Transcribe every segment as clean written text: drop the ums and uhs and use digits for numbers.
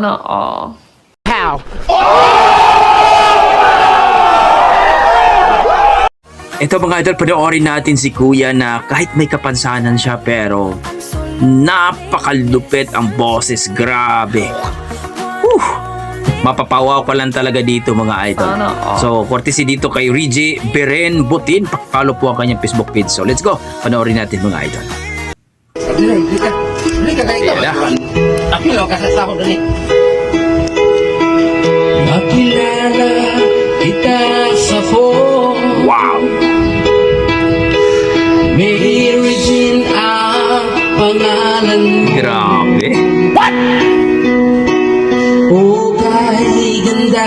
Sana all. How? Ito mga idol, panoorin natin si Kuya na kahit may kapansanan siya pero napakalupit ang boses, grabe. Mapapawaw ka lang talaga dito mga idol. So, courtesy dito kay Reggie Beren Butin. Pakipalo po ang kanyang Facebook page. So, let's go. Panoorin natin mga idol. Makilala kita sa phone. Wow! Mary Jean ang pangalan mo. Grabe. O kay ganda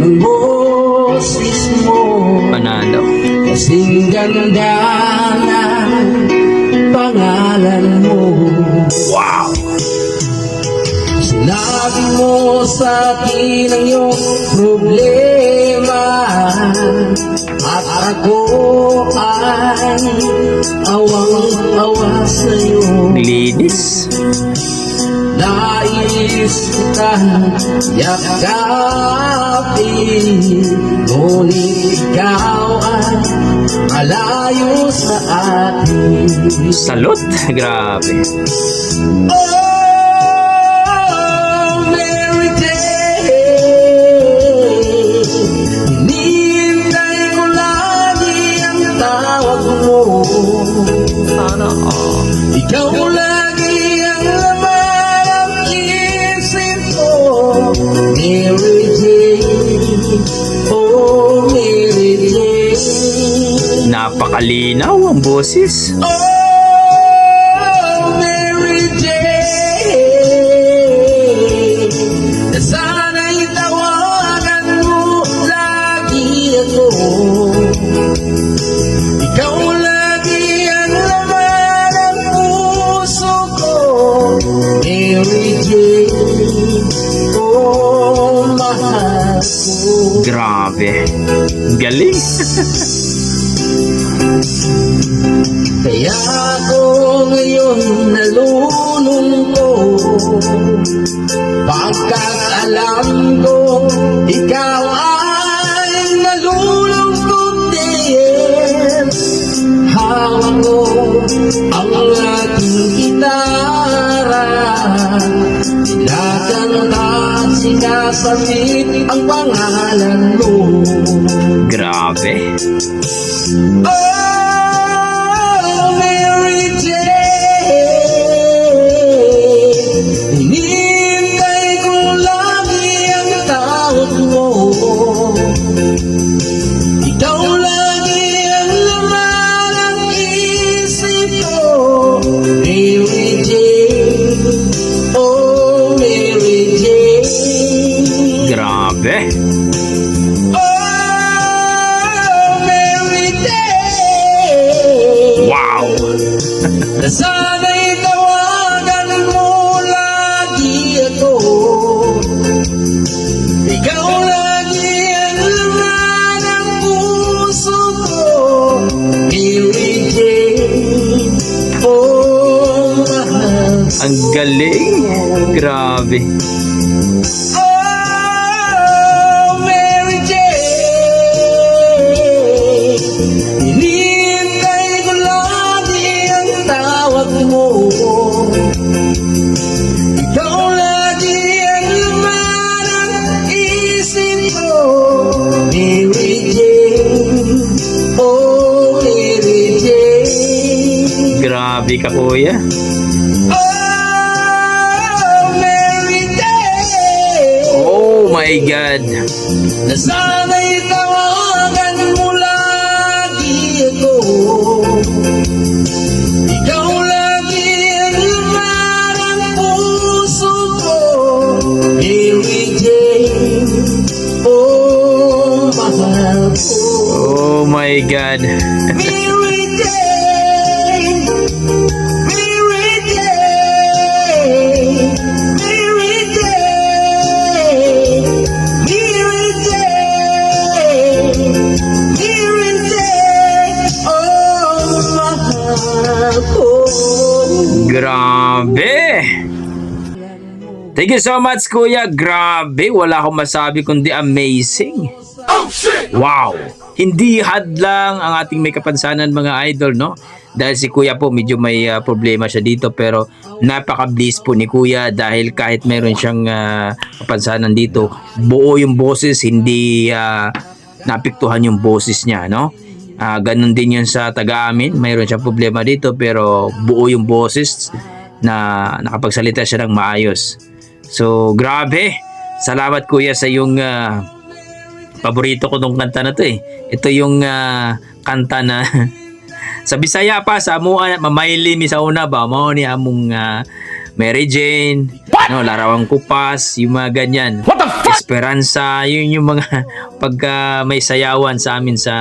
ng boses mo. Panalo. Kasing ganda ng pangalan mo. Wow! Sinabi mo sa akin ang iyong problema at ako ay awang-awa sa'yo. Linis. Nais kitang yakapin, ngunit ikaw ay malayo sa atin. Salot. Grabe. Oh, Mary Jane, hinihintay ko lagi ang tawag mo. Sana all. Ikaw lagi ang laman ng isip ko. Mary Jane, oh Mary Jane. Napakalinaw ang boses. Oh, Mary Jane, na sana'y tawagan mo lagi ako. Ikaw lagi ang laman ng puso ko. Mary Jane, oh mahal ko. Grabe. Galing. Kaya ako ngayon nalulungkot, pagkat alam ko ikaw ay nalulungkot din. Hawak ko ang aking gitara, kinakanta at sinasabit ang pangalan mo. Grabe. Oh, Mary Jane, hinihintay ko lagi ang tawag mo. Ikaw lagi ang laman ng isip ko. Mary Jane, oh Mary Jane. Grabe. Wow! Na sana'y tawagan mo lagi ako. Ikaw lagi ang laman ng puso ko. Mary Jane, oh mahal ko. Ang galing. Grabe. Oh, Mary Jane, hinihintay ko lagi ang tawag mo. Ikaw lagi ang laman ng isip ko. Mary Jane, oh Mary Jane. Grabe ka, kuya. Oh, Mary Jane. Oh my God. Na sana'y tawagan mo lagi ako. Ikaw lagi ang laman ng puso ko. Mary Jane, oh mahal ko. Oh my God. Mary Jane, Mary Jane, Mary Jane, Mary Jane, Mary Jane, oh mahal ko. Grabe. Thank you so much, Kuya. Grabe, wala akong masabi kundi amazing. Wow! Hindi hadlang ang ating may kapansanan mga idol, no? Dahil si Kuya po medyo may problema siya dito, pero napaka-bliss po ni Kuya dahil kahit meron siyang kapansanan dito, buo yung boses, hindi napiktuhan yung boses niya, no? Ganun din yun sa taga-amin, mayroon siyang problema dito pero buo yung boses na nakapagsalita siya ng maayos. So, grabe! Salamat Kuya sa yung paborito ko tong kanta na to eh. Ito yung kanta na sa Bisaya pa, sa Amuan, mamayli mi sa una ba, mao ni among Mary Jane, no, Larawang Kupas, yung mga ganyan. Esperanza, yun yung mga pagka may sayawan sa amin sa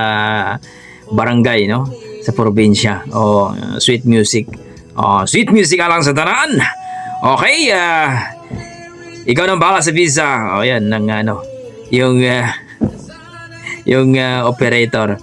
barangay, no, sa probinsya. Sweet music. Sweet music alang sa tanan. Okay, ikaw nang bahala sa visa. Yan, ng yung operator.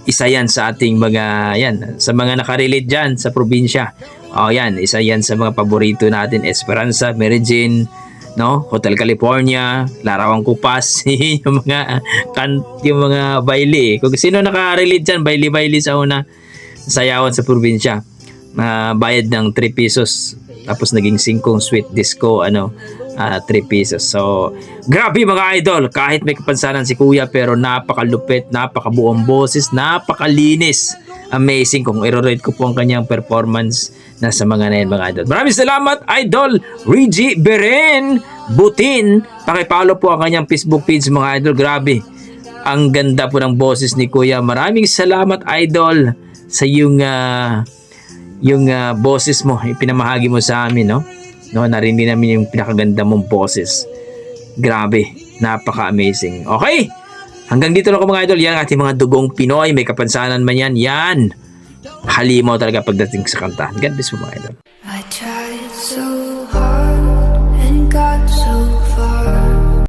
Isa yan sa ating mga, yan, sa mga nakarelate dyan sa probinsya. Yan, isa yan sa mga paborito natin. Esperanza, Mary Jane, no? Hotel California, Larawang Kupas, yung mga baile. Kung sino nakarelate dyan, baile-baile sa una, sayawan sa probinsya. Bayad ng 3 pesos. Tapos naging 5 sweet disco, 3 pesos. So, grabe mga idol. Kahit may kapansanan si Kuya pero napakalupit, napakabuong boses, napakalinis. Amazing. Kung i-rate ko po ang kanyang performance nasa mga na yan mga idol. Maraming salamat Idol Reggie Beren Butin. Pakipollow po ang kanyang Facebook page mga idol. Grabe. Ang ganda po ng boses ni Kuya. Maraming salamat Idol sa yung boses mo. Ipinamahagi mo sa amin, no? No, narinig namin yung pinakaganda mong boses. Grabe, napaka-amazing. Okay, hanggang dito lang ko mga idol. Yan ang ating mga dugong Pinoy. May kapansanan man yan. Yan, halimaw talaga pagdating sa kanta. God bless po mga idol.